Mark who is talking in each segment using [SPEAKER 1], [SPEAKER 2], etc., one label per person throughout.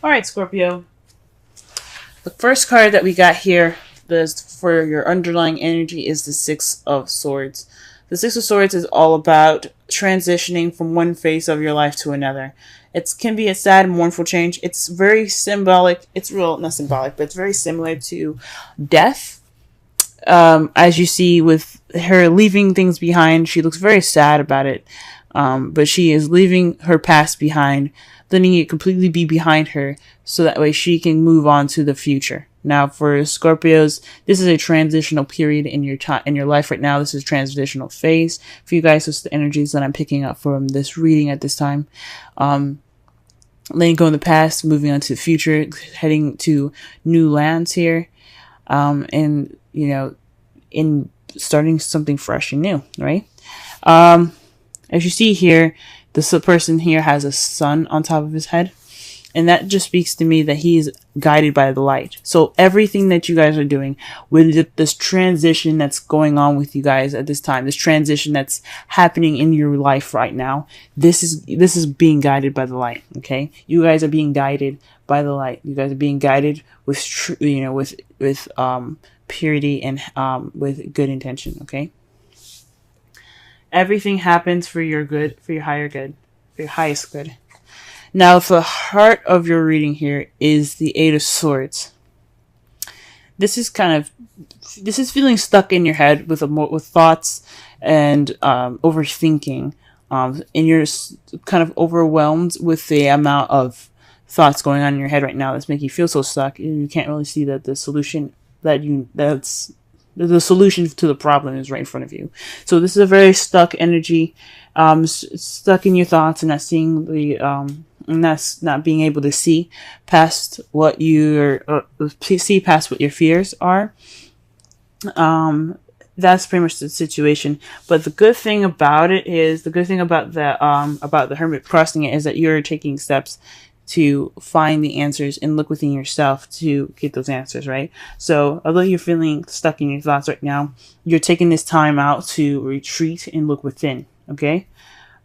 [SPEAKER 1] All right, Scorpio. The first card that we got here for your underlying energy is the Six of Swords. The Six of Swords is all about transitioning from one phase of your life to another. It can be a sad and mournful change. It's very symbolic. It's real, not symbolic, but it's very similar to death. As you see with her leaving things behind, she looks very sad about it. But she is leaving her past behind, letting it completely be behind her, so that way she can move on to the future. Now, for Scorpios, this is a transitional period in your time in your life right now. This is a transitional phase for you guys. It's the energies that I'm picking up from this reading at this time. Letting go in the past, moving on to the future, heading to new lands here, and in starting something fresh and new, right? As you see here, this person here has a sun on top of his head. And that just speaks to me that he is guided by the light. So everything that you guys are doing with this transition that's going on with you guys at this time, this transition that's happening in your life right now, this is being guided by the light. Okay, you guys are being guided by the light. You guys are being guided with with purity and with good intention. Okay. Everything happens for your good, for your higher good, for your highest good. Now, the heart of your reading here is the Eight of Swords. This is feeling stuck in your head with thoughts and overthinking, and you're kind of overwhelmed with the amount of thoughts going on in your head right now that's making you feel so stuck. You can't really see that the solution the solution to the problem is right in front of you. So this is a very stuck energy, stuck in your thoughts and not seeing and that's not being able to see past what see past what your fears are. That's pretty much the situation. But the good thing about it is, the good thing about the Hermit crossing it is that you're taking steps to find the answers and look within yourself to get those answers, right? So although you're feeling stuck in your thoughts right now, you're taking this time out to retreat and look within, okay?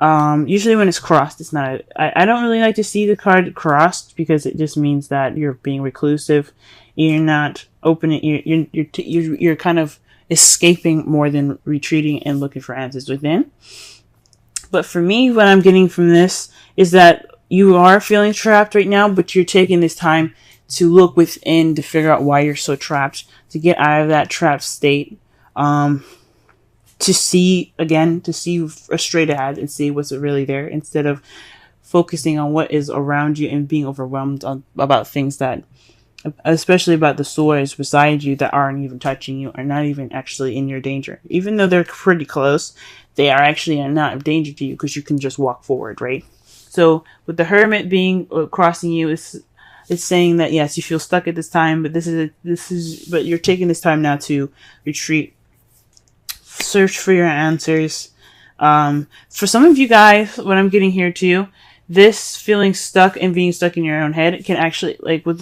[SPEAKER 1] Usually when it's crossed, it's not, I don't really like to see the card crossed because it just means that you're being reclusive. You're not opening, you're kind of escaping more than retreating and looking for answers within. But for me, what I'm getting from this is that you are feeling trapped right now, but you're taking this time to look within to figure out why you're so trapped, to get out of that trapped state, to see straight ahead and see what's really there instead of focusing on what is around you and being overwhelmed about things that, especially about the swords beside you that aren't even touching you, are not even actually in your danger. Even though they're pretty close, they are actually not of danger to you because you can just walk forward, right? So with the Hermit being crossing you, it's saying that yes, you feel stuck at this time, but but you're taking this time now to retreat, search for your answers. For some of you guys, what I'm getting here too, this feeling stuck and being stuck in your own head can actually,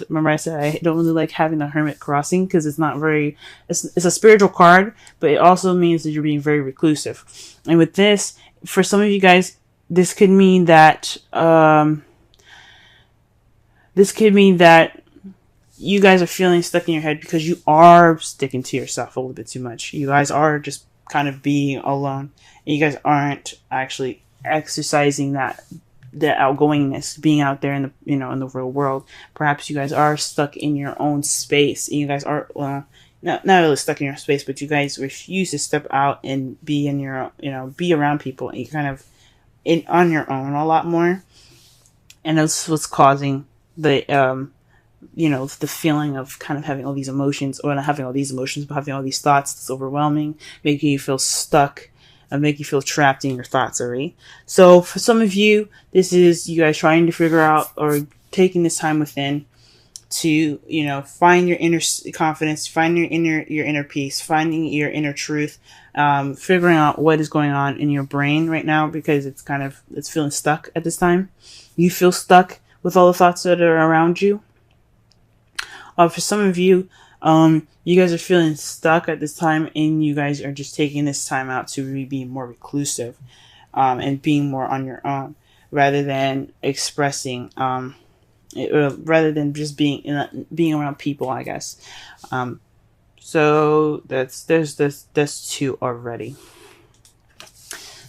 [SPEAKER 1] remember I said I don't really like having the Hermit crossing because it's not very, it's a spiritual card, but it also means that you're being very reclusive. And with this, for some of you guys, this could mean that you guys are feeling stuck in your head because you are sticking to yourself a little bit too much. You guys are just kind of being alone, and you guys aren't actually exercising the outgoingness, being out there in the real world. Perhaps you guys are stuck in your own space, and you guys are not really stuck in your space, but you guys refuse to step out and be in your be around people, and you kind of on your own a lot more, and that's what's causing the the feeling of kind of having all these emotions, or not having all these emotions, but having all these thoughts that's overwhelming, making you feel stuck and make you feel trapped in your thoughts already. So for some of you, this is you guys trying to figure out or taking this time within to find your inner confidence, find your inner peace, finding your inner truth, figuring out what is going on in your brain right now, because it's feeling stuck at this time. You feel stuck with all the thoughts that are around you. For some of you, you guys are feeling stuck at this time, and you guys are just taking this time out to really be more reclusive, and being more on your own rather than expressing rather than just being around people, I guess. So that's two already.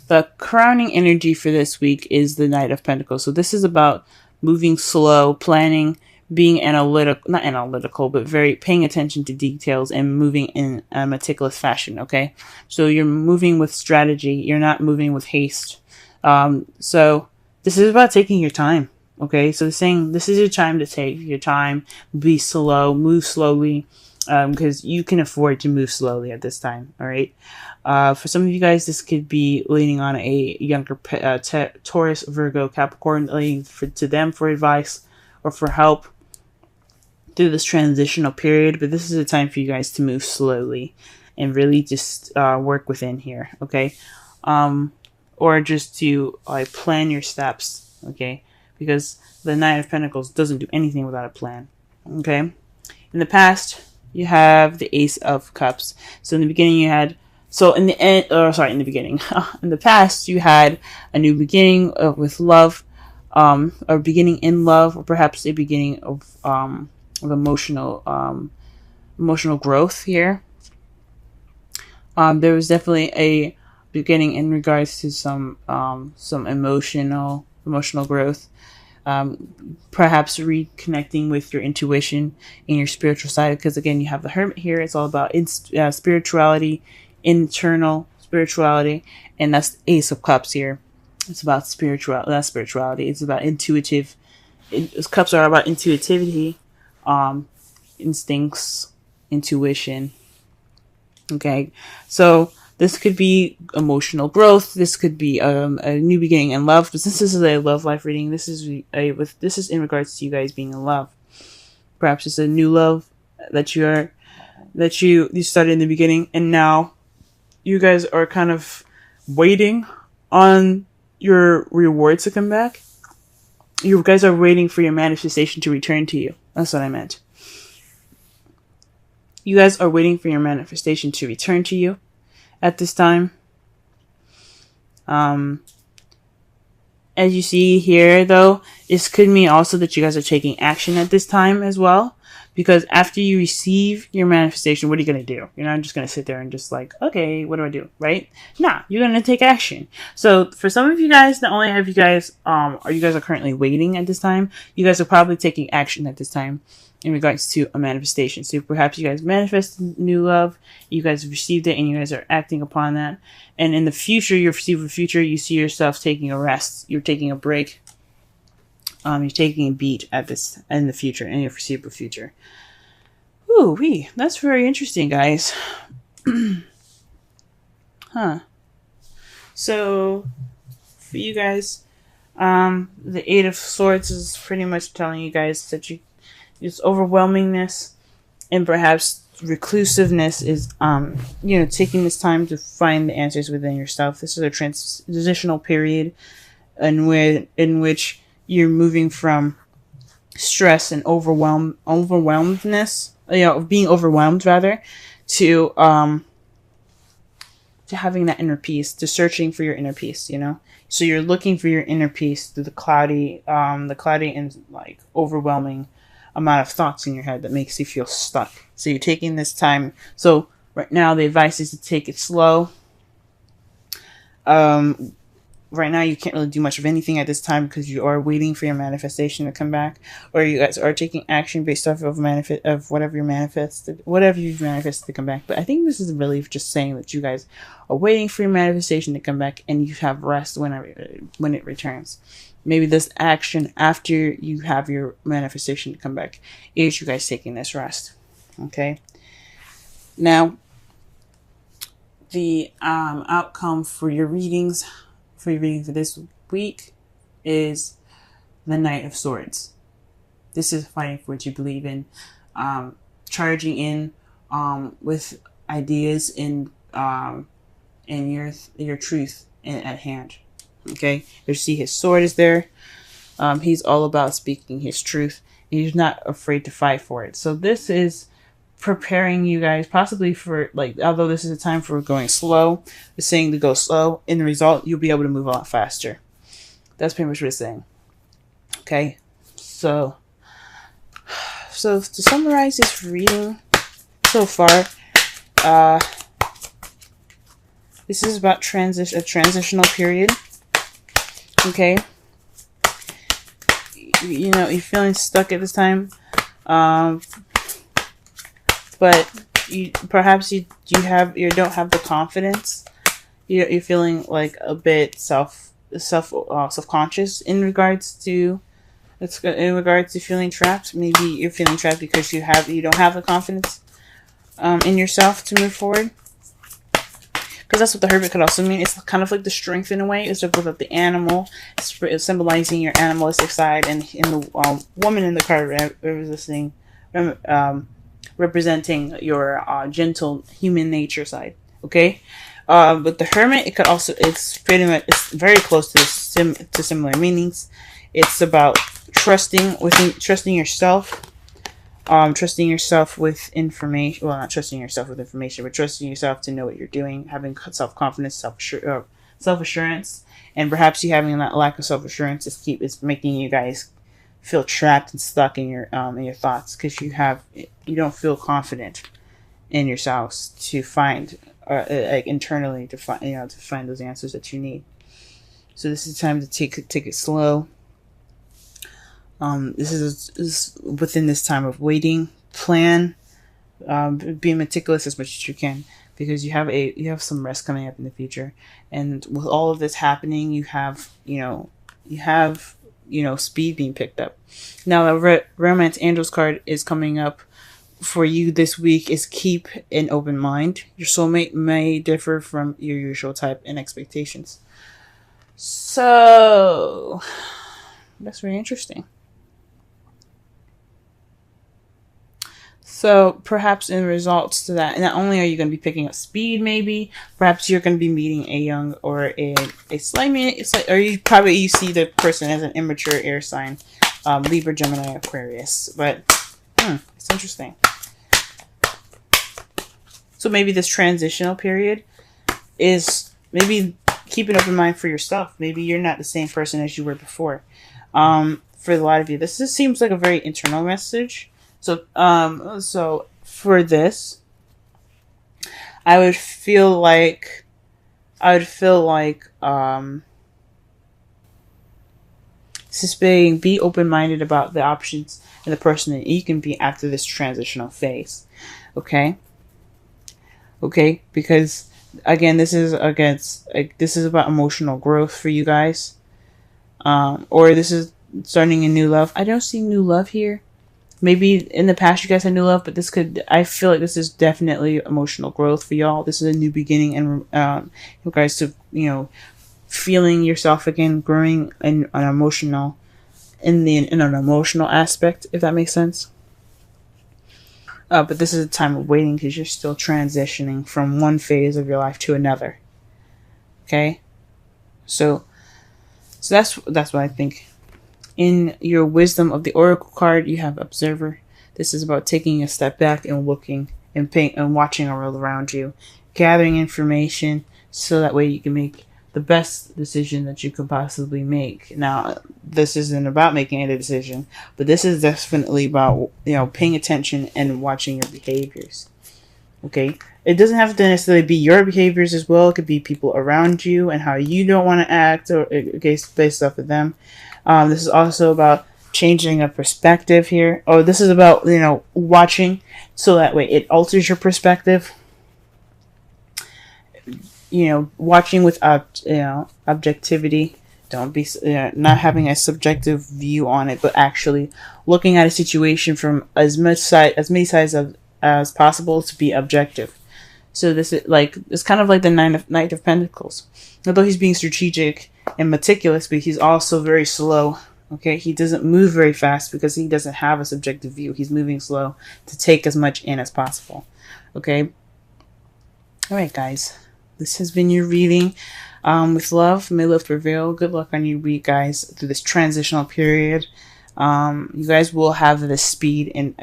[SPEAKER 1] The crowning energy for this week is the Knight of Pentacles. So this is about moving slow, planning, being not analytical, but very paying attention to details and moving in a meticulous fashion. Okay. So you're moving with strategy. You're not moving with haste. So this is about taking your time. Okay. So saying this is your time to take your time, be slow, move slowly. Because you can afford to move slowly at this time. All right. For some of you guys, this could be leaning on a younger Taurus, Virgo, Capricorn, leaning to them for advice or for help through this transitional period. But this is a time for you guys to move slowly and really just work within here. Okay. Or just to plan your steps. Okay. Because the Knight of Pentacles doesn't do anything without a plan. Okay. In the past, you have the Ace of Cups. So in the beginning in the past, you had a new beginning with love, or beginning in love, or perhaps a beginning of emotional growth here. There was definitely a beginning in regards to some emotional growth. Perhaps reconnecting with your intuition and your spiritual side, because again, you have the Hermit here. It's all about spirituality, internal spirituality, and that's the Ace of Cups here. It's about spirituality. It's about intuitive. Cups are about intuitivity, instincts, intuition. Okay, so this could be emotional growth. This could be a new beginning in love. But since this is a love life reading, this is in regards to you guys being in love. Perhaps it's a new love that you started in the beginning, and now you guys are kind of waiting on your rewards to come back. You guys are waiting for your manifestation to return to you. That's what I meant. You guys are waiting for your manifestation to return to you at this time. As you see here, though, this could mean also that you guys are taking action at this time as well. Because after you receive your manifestation, what are you going to do? You're not just going to sit there and just okay, what do I do? Right? Nah, you're going to take action. So for some of you guys, not only have you guys, you guys are currently waiting at this time, you guys are probably taking action at this time in regards to a manifestation. So perhaps you guys manifested new love, you guys received it, and you guys are acting upon that. And in the future, your foreseeable future, you see yourself taking a rest. You're taking a break. You're taking a beat at this in the future, in your foreseeable future. Ooh, that's very interesting, guys. Huh. So, for you guys, the Eight of Swords is pretty much telling you guys that it's overwhelmingness and perhaps reclusiveness is, taking this time to find the answers within yourself. This is a transitional period in which you're moving from stress and overwhelmedness, being overwhelmed rather, to having that inner peace, to searching for your inner peace, So you're looking for your inner peace through the cloudy and overwhelming amount of thoughts in your head that makes you feel stuck. So you're taking this time. So right now the advice is to take it slow. Right now you can't really do much of anything at this time because you are waiting for your manifestation to come back, or you guys are taking action based off of whatever you've manifested to come back. But I think this is really just saying that you guys are waiting for your manifestation to come back, and you have rest when it returns. Maybe this action after you have your manifestation to come back is you guys taking this rest. Okay. Now, the outcome for your readings. For your reading for this week is the Knight of Swords. This is fighting for what you believe in, charging in with ideas and your truth at hand. Okay, you see his sword is there. He's all about speaking his truth. He's not afraid to fight for it. So this is preparing you guys possibly for, although this is a time for going slow, it's saying to go slow. In the result, you'll be able to move a lot faster. That's pretty much what it's saying. Okay, so So to summarize this reading so far, this is about a transitional period. Okay. You know, you're feeling stuck at this time. But perhaps you don't have the confidence. You're feeling like a bit self-conscious in regards to feeling trapped. Maybe you're feeling trapped because you don't have the confidence in yourself to move forward. Because that's what the Hermit could also mean. It's kind of like the strength in a way. It's about the animal. It's symbolizing your animalistic side, and in the woman in the card representing your gentle human nature side. Okay, but the Hermit, it's very close to similar meanings. It's about trusting yourself. Trusting yourself with information. Well, not trusting yourself with information, but trusting yourself to know what you're doing, having self-confidence, self-assurance, and perhaps you having that lack of self-assurance is making you guys feel trapped and stuck in your thoughts, because you don't feel confident in yourselves to find internally to find those answers that you need. So this is time to take it slow. This is within this time of waiting. Plan, be meticulous as much as you can, because you have some rest coming up in the future, and with all of this happening, you have speed being picked up. Now the Romance Angels card is coming up for you this week. Is keep an open mind. Your soulmate may differ from your usual type and expectations. So that's very interesting. So perhaps in results to that, not only are you going to be picking up speed, maybe perhaps you're going to be meeting a young or a slightly, or you see the person as an immature air sign, Libra, Gemini, Aquarius. But it's interesting. So maybe this transitional period is maybe keep an open mind for yourself. Maybe you're not the same person as you were before. For a lot of you, this seems like a very internal message. So for this, I would feel like be open-minded about the options and the person that you can be after this transitional phase. Okay, because again, this is about emotional growth for you guys, or this is starting a new love. I don't see new love here. Maybe in the past you guys had new love, but I feel like this is definitely emotional growth for y'all. This is a new beginning, and you guys to feeling yourself again, growing in an emotional aspect, if that makes sense. But this is a time of waiting, because you're still transitioning from one phase of your life to another. Okay, so that's what I think. In your wisdom of the Oracle card, you have Observer. This is about taking a step back and looking and watching the world around you, gathering information so that way you can make the best decision that you could possibly make. Now, this isn't about making a decision, but this is definitely about paying attention and watching your behaviors. Okay, it doesn't have to necessarily be your behaviors as well. It could be people around you and how you don't want to act, or based off of them. This is also about changing a perspective here. Oh, this is about, watching so that way it alters your perspective. Watching with objectivity. Don't be not having a subjective view on it, but actually looking at a situation from as many sides as possible to be objective. So this is it's kind of like the Knight of Pentacles. Although he's being strategic and meticulous, but he's also very slow. Okay, he doesn't move very fast because he doesn't have a subjective view. He's moving slow to take as much in as possible. Okay. All right, guys. This has been your reading. With love, may love prevail. Good luck on your week, guys, through this transitional period. You guys will have the speed and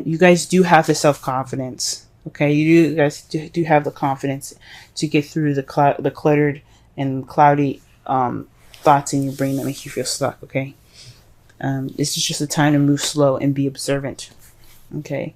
[SPEAKER 1] you guys do have the self-confidence. Okay, you guys do have the confidence to get through the cluttered and cloudy thoughts in your brain that make you feel stuck. Okay, This is just a time to move slow and be observant. Okay.